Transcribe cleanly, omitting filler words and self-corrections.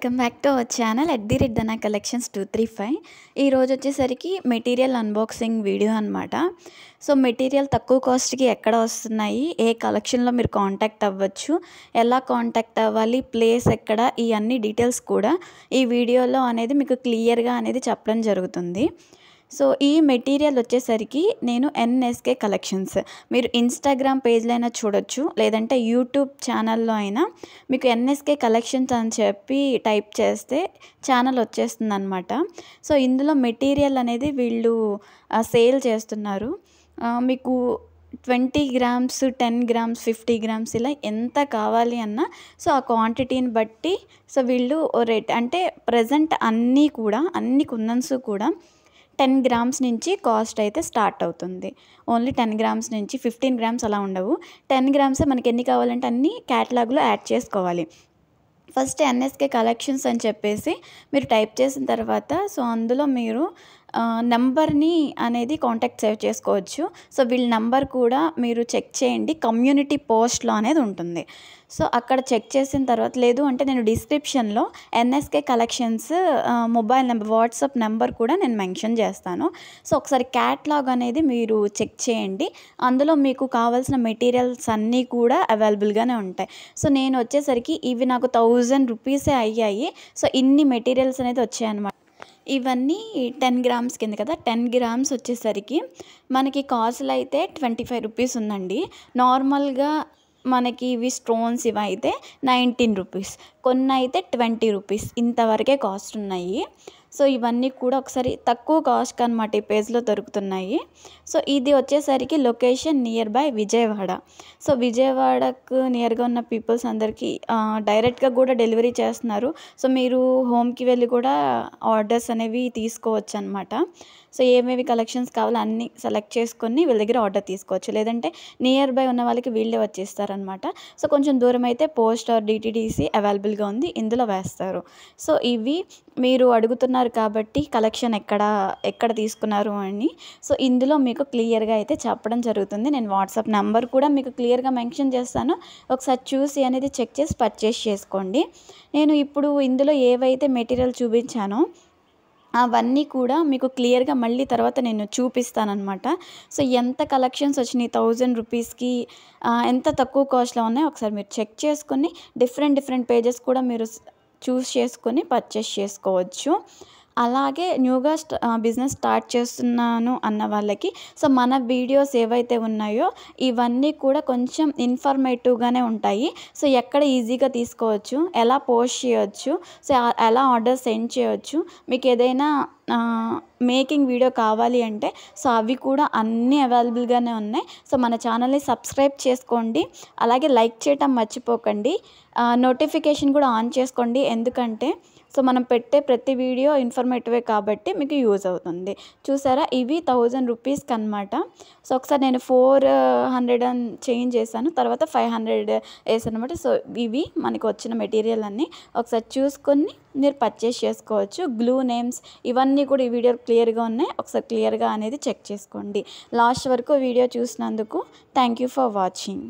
Welcome back to our channel @ధన collections 235. ఈరోజు వచ్చేసరికి మెటీరియల్ అన్బాక్సింగ్ వీడియో అనమాట. సో మెటీరియల్ తక్కువ కాస్ట్కి ఎక్కడ వస్తున్నాయి, ఏ కలెక్షన్లో మీరు కాంటాక్ట్ అవ్వచ్చు, ఎలా కాంటాక్ట్ అవ్వాలి, ప్లేస్ ఎక్కడ, ఈ అన్ని డీటెయిల్స్ కూడా ఈ వీడియోలో అనేది మీకు క్లియర్గా అనేది చెప్పడం జరుగుతుంది. సో ఈ మెటీరియల్ వచ్చేసరికి నేను ఎన్ఎస్కే కలెక్షన్స్, మీరు ఇన్స్టాగ్రామ్ పేజ్లో అయినా చూడొచ్చు, లేదంటే యూట్యూబ్ ఛానల్లో అయినా మీకు ఎన్ఎస్కే కలెక్షన్స్ అని చెప్పి టైప్ చేస్తే ఛానల్ వచ్చేస్తుంది అనమాట. సో ఇందులో మెటీరియల్ అనేది వీళ్ళు సేల్ చేస్తున్నారు. మీకు 20 గ్రామ్స్, 10 గ్రామ్స్, 50 గ్రామ్స్ ఇలా ఎంత కావాలి అన్నా సో ఆ క్వాంటిటీని బట్టి సో వీళ్ళు రేట్ అంటే ప్రజెంట్ అన్ని కుందన్స్ కూడా 10 గ్రామ్స్ నుంచి కాస్ట్ అయితే స్టార్ట్ అవుతుంది. ఓన్లీ 10 గ్రామ్స్ నుంచి 15 గ్రామ్స్ అలా ఉండవు. 10 గ్రామ్సే మనకి ఎన్ని కావాలంటే అన్ని క్యాటలాగ్లో యాడ్ చేసుకోవాలి. ఫస్ట్ ఎన్ఎస్కే కలెక్షన్స్ అని చెప్పేసి మీరు టైప్ చేసిన తర్వాత సో అందులో మీరు నెంబర్ని అనేది కాంటాక్ట్ సేవ్ చేసుకోవచ్చు. సో వీళ్ళ నెంబర్ కూడా మీరు చెక్ చేయండి, కమ్యూనిటీ పోస్ట్లో అనేది ఉంటుంది. సో అక్కడ చెక్ చేసిన తర్వాత లేదు అంటే నేను డిస్క్రిప్షన్లో NSK collections mobile number, WhatsApp number కూడా నేను మెన్షన్ చేస్తాను. సో ఒకసారి క్యాట్లాగ్ అనేది మీరు చెక్ చేయండి, అందులో మీకు కావాల్సిన మెటీరియల్స్ అన్నీ కూడా అవైలబుల్గానే ఉంటాయి. సో నేను వచ్చేసరికి ఇవి నాకు 1000 రూపీసే అయ్యాయి. సో ఇన్ని మెటీరియల్స్ అనేది వచ్చాయన్నమాట. ఇవన్నీ 10 గ్రామ్స్ కింద కదా. 10 గ్రామ్స్ వచ్చేసరికి మనకి కాస్ట్లో అయితే 25 రూపీస్ ఉందండి. నార్మల్గా మనకి ఇవి స్టోన్స్ ఇవి అయితే 19 రూపీస్, కొన్ని అయితే 20 రూపీస్, ఇంతవరకే కాస్ట్ ఉన్నాయి. సో ఇవన్నీ కూడా ఒకసారి తక్కువ కాస్ట్ అనమాట ఈ పేజ్లో దొరుకుతున్నాయి. సో ఇది వచ్చేసరికి location near by Vijayawada. So విజయవాడకు నియర్గా ఉన్న పీపుల్స్ అందరికీ డైరెక్ట్గా కూడా డెలివరీ చేస్తున్నారు. సో మీరు హోమ్కి వెళ్ళి కూడా ఆర్డర్స్ అనేవి తీసుకోవచ్చు అనమాట. సో ఏమేమి కలెక్షన్స్ కావాలో అన్నీ సెలెక్ట్ చేసుకొని వీళ్ళ దగ్గర ఆర్డర్ తీసుకోవచ్చు, లేదంటే నియర్ బై ఉన్న వాళ్ళకి వీళ్ళే వచ్చేస్తారనమాట. సో కొంచెం దూరం అయితే పోస్ట్ ఆర్ డిటీడీసీ అవైలబుల్గా ఉంది, ఇందులో వేస్తారు. సో ఇవి మీరు అడుగుతున్నారు కాబట్టి కలెక్షన్ ఎక్కడ తీసుకున్నారు అని, సో ఇందులో మీకు క్లియర్గా అయితే చెప్పడం జరుగుతుంది. నేను వాట్సాప్ నెంబర్ కూడా మీకు క్లియర్గా మెన్షన్ చేస్తాను, ఒకసారి చూసి అనేది చెక్ చేసి పర్చేస్ చేసుకోండి. నేను ఇప్పుడు ఇందులో ఏవైతే మెటీరియల్ చూపించానో అవన్నీ కూడా మీకు క్లియర్గా మళ్ళీ తర్వాత నేను చూపిస్తానమాట. సో ఎంత కలెక్షన్స్ వచ్చినాయి 1000 రూపీస్కి, ఎంత తక్కువ కాస్ట్లో ఉన్నాయో ఒకసారి మీరు చెక్ చేసుకొని డిఫరెంట్ పేజెస్ కూడా మీరు చూస్ చేసుకొని పర్చేస్ చేసుకోవచ్చు. అలాగే న్యూగా బిజినెస్ స్టార్ట్ చేస్తున్నాను అన్న వాళ్ళకి సో మన వీడియోస్ ఏవైతే ఉన్నాయో ఇవన్నీ కూడా కొంచెం ఇన్ఫర్మేటివ్గానే ఉంటాయి. సో ఎక్కడ ఈజీగా తీసుకోవచ్చు, ఎలా పోస్ట్ చేయవచ్చు, సో ఎలా ఆర్డర్ సెండ్ చేయవచ్చు, మీకు ఏదైనా మేకింగ్ వీడియో కావాలి అంటే సో అవి కూడా అన్నీ అవైలబుల్గానే ఉన్నాయి. సో మన ఛానల్ని సబ్స్క్రైబ్ చేసుకోండి, అలాగే లైక్ చేయటం మర్చిపోకండి, నోటిఫికేషన్ కూడా ఆన్ చేసుకోండి. ఎందుకంటే సో మనం పెట్టే ప్రతి వీడియో ఇన్ఫర్మేటివే కాబట్టి మీకు యూజ్ అవుతుంది. చూసారా, ఇవి 1000 రూపీస్కి అనమాట. సో ఒకసారి నేను 400 అని చేంజ్ చేశాను, తర్వాత 500 వేసాను అనమాట. సో ఇవి మనకు వచ్చిన మెటీరియల్ అన్నీ ఒకసారి చూసుకొని మీరు పర్చేస్ చేసుకోవచ్చు. గ్లూ నేమ్స్ ఇవన్నీ కూడా ఈ వీడియో క్లియర్గా ఉన్నాయి, ఒకసారి క్లియర్గా అనేది చెక్ చేసుకోండి. లాస్ట్ వరకు వీడియో చూసినందుకు థ్యాంక్ యూ ఫర్ వాచింగ్.